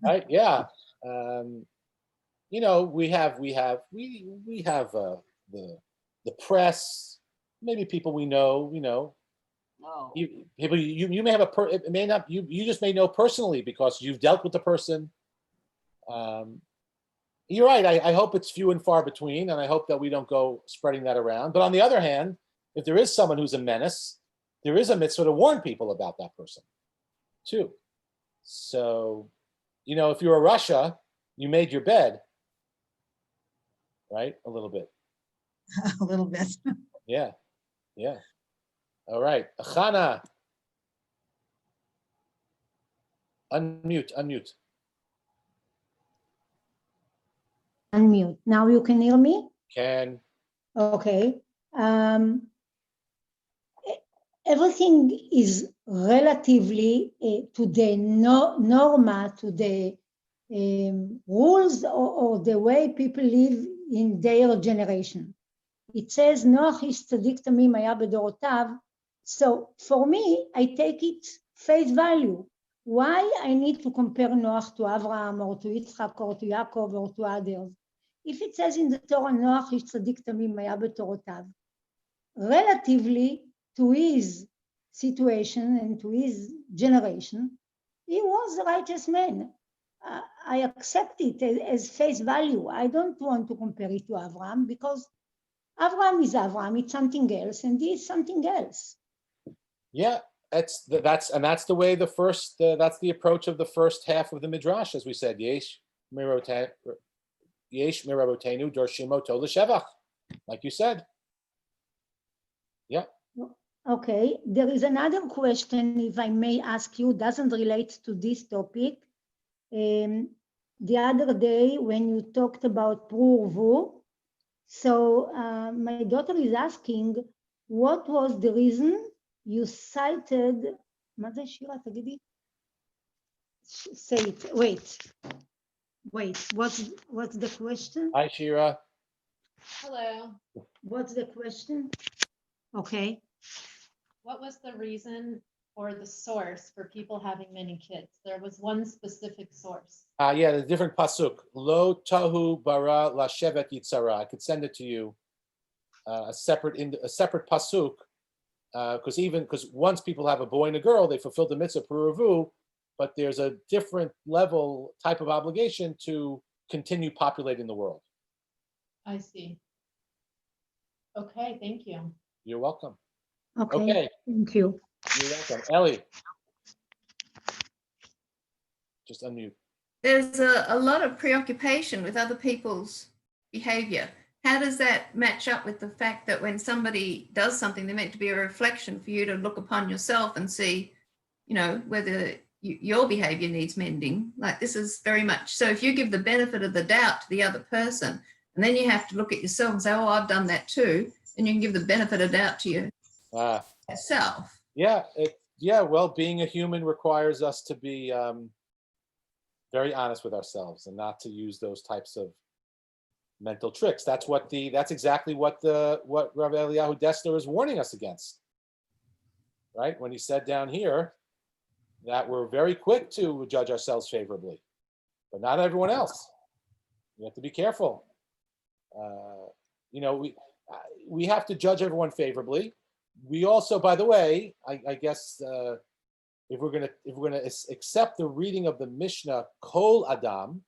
right? Yeah. We have the press, maybe people we know. No. People you may have it may not you just may know personally because you've dealt with the person. You're right. I hope it's few and far between, and I hope that we don't go spreading that around. But on the other hand, if there is someone who's a menace, there is a mitzvah to warn people about that person. 2. So, if you were Russia, you made your bed, right? A little bit. A little bit. Yeah. All right. Chana. Unmute. Unmute. Now you can hear me? Can. Okay. Everything is relatively to the norma, to the rules or the way people live in their generation. It says, Noach ish tzadik tamim haya bedorotav. So for me, I take it face value. Why I need to compare Noach to Abraham or to Yitzchak or to Yaakov or to others? If it says in the Torah, Noach ish tzadik tamim haya bedorotav, relatively to his situation and to his generation, he was a righteous man. I accept it as face value. I don't want to compare it to Abraham because Abraham is Abraham, it's something else, and he is something else. Yeah, that's the way that's the approach of the first half of the midrash, as we said. Yesh merabotenu dorshimo to l'shevach, like you said. Yeah. Okay, there is another question, if I may ask you, doesn't relate to this topic. The other day when you talked about pruvu, so my daughter is asking, what was the reason you cited, מה זה שירה, תגידי? Say it, wait, what's the question? Hi, Shira. Hello. What's the question? Okay. What was the reason or the source for people having many kids? There was one specific source. Yeah, the different pasuk. Lo tahu bara lashevet yitzara. I could send it to you. A separate pasuk, because once people have a boy and a girl, they fulfilled the mitzvah pruvu, but there's a different level type of obligation to continue populating the world. I see. Okay, thank you. You're welcome. Okay. Thank you. You're welcome. Ellie. Just unmute. There's a lot of preoccupation with other people's behavior. How does that match up with the fact that when somebody does something, they're meant to be a reflection for you to look upon yourself and see, whether your behavior needs mending? Like, this is very much, so if you give the benefit of the doubt to the other person, and then you have to look at yourself and say, oh, I've done that too, and you can give the benefit of doubt to yourself. Yeah. Well, being a human requires us to be very honest with ourselves and not to use those types of mental tricks. That's exactly what Rabbi Eliyahu Dessler is warning us against, right? When he said down here that we're very quick to judge ourselves favorably, but not everyone else. We have to be careful. We have to judge everyone favorably. We also, by the way, I guess if we're gonna accept the reading of the Mishnah, Kol Adam,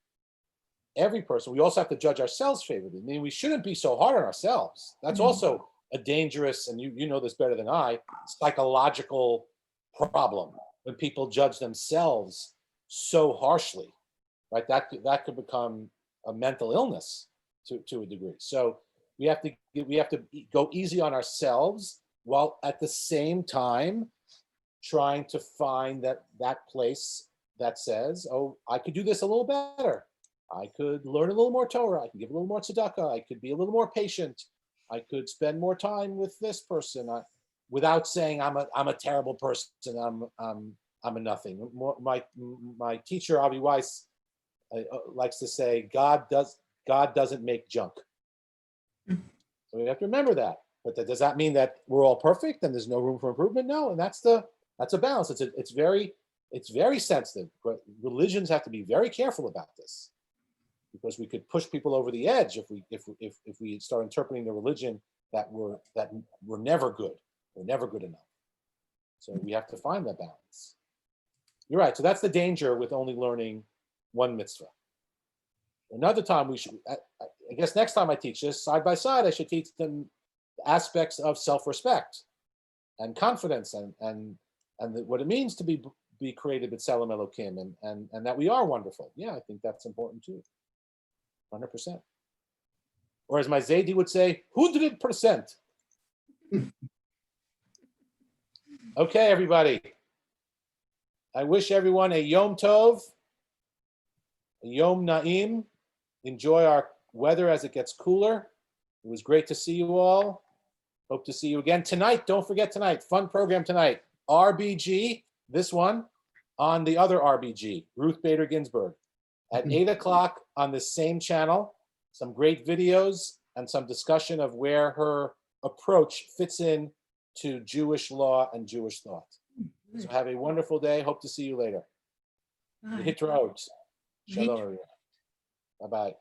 every person, we also have to judge ourselves favorably. I mean, we shouldn't be so hard on ourselves. That's also a dangerous, and you know this better than I, psychological problem when people judge themselves so harshly, right? That could become a mental illness to a degree. So we have to go easy on ourselves while at the same time trying to find that place that says, oh, I could do this a little better. I could learn a little more Torah. I can give a little more tzedakah. I could be a little more patient. I could spend more time with this person without saying I'm a terrible person. I'm a nothing. My teacher Avi Weiss likes to say, God doesn't make junk. So we have to remember that. But does that mean that we're all perfect and there's no room for improvement? No, and that's a balance. It's very sensitive. But religions have to be very careful about this, because we could push people over the edge if we start interpreting the religion that we're never good. We're never good enough. So we have to find that balance. You're right. So that's the danger with only learning one mitzvah. Another time I guess next time I teach this, side by side, I should teach them aspects of self-respect and confidence and what it means to be be created b'tselem Elokim, and that we are wonderful. Yeah, I think that's important too. 100%. Or as my Zaidi would say, 100%. Okay, everybody. I wish everyone a Yom Tov, a Yom Na'im. Enjoy our weather as it gets cooler. It was great to see you all. Hope to see you again tonight. Don't forget tonight, fun program tonight. RBG, this one, on the other RBG, Ruth Bader Ginsburg, at 8 o'clock on the same channel. Some great videos and some discussion of where her approach fits in to Jewish law and Jewish thought. So have a wonderful day. Hope to see you later. Bye. Hitraot. Me Shalom, too. everyone. Bye-bye.